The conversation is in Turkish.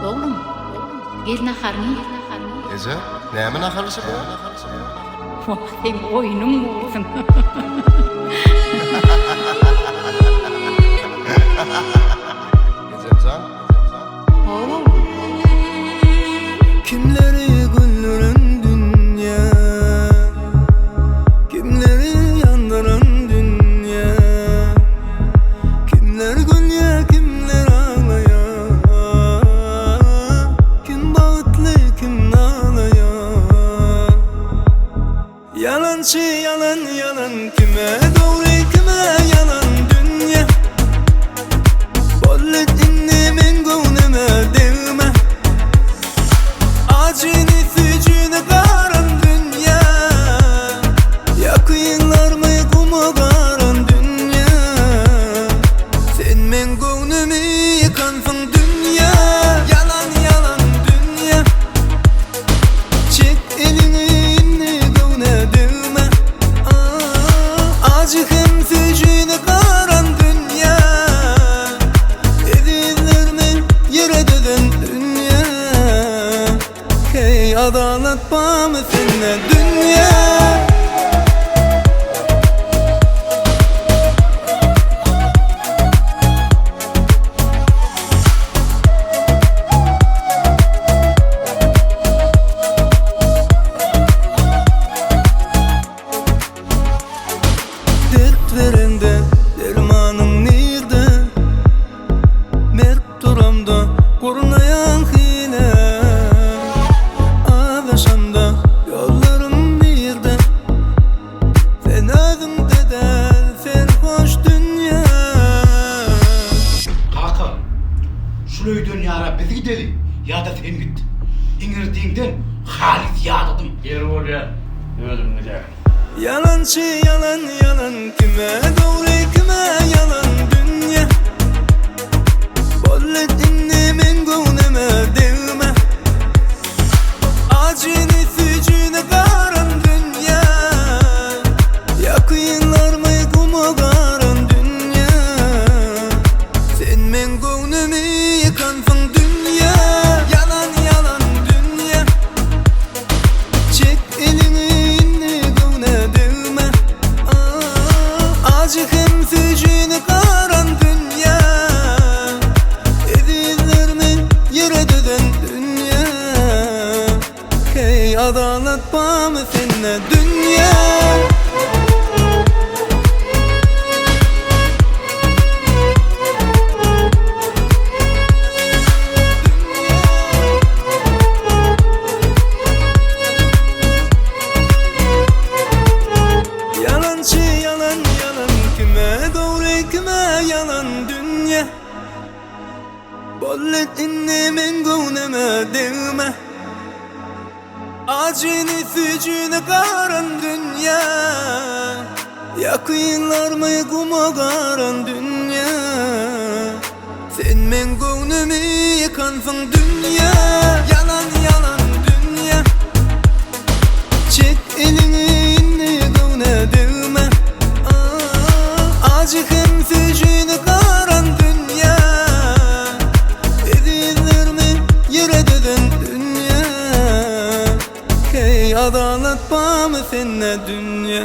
Oğlum, gelin aharını. Eze, näme nahalysı bu? Hem oyunum olsun. Ezecan? Oğlum, Kimleri güldüren dünya, kimleri yandıran dünya, kimler gülüyor, kimler ağlıyor, kim bağıtlı, kim ağlıyor. Yalancı yalan yalan, kime doğru kime yalan dünya. Bollet inni men gönlüme değme, acını fücünü karan dünya. Yakınlar mı kuma karan dünya. Sen men gönlümü yıkansın dünya. Yalan yalan dünya. Çek elini inni gönlüme değme. Acı hem fücünü karan dünya. Edillerimi yere deden dünya. Hey adalet bağımı seninle dünya. Dert verende dermanım nerede? Mert duramda korunayan hile. Ağlaşamda yollarım birde. Sen özünde de serhoş dünya. Kaka, şurayı dünyara biz gidelim ya da sen git. İngirdiğinden halis yağladım. Yer oraya öldüm gider. Yalancı yalan yalan, kime doğru kime yalan dünya. Bollet inni men gönlüme değme, acını fücünü karan dünya. Yakınlar mı kuma karan dünya. Sen men gönlümü yıkansın dünya. Yalan yalan dünya. Çek elini inni gönlüme değme. Acı hem fücünü karan dünya. Edillerimi yere deden dünya. Hey adalet bağımı seninle dünya. Yalancı yalan yalan, kime doğru kime yalan dünya. Bollet inni men gönlüme değme, acını fücünü karan dünya. Yakınlar mı kuma karan dünya. Sen men gönlümü yıkansın dünya. Yalan yalan dünya. Çek elini inni gönlüme değme. Acı hem fücünü karan dünya. Edillerimi yere deden dünya. Hey adalet bağımı seninle dünya.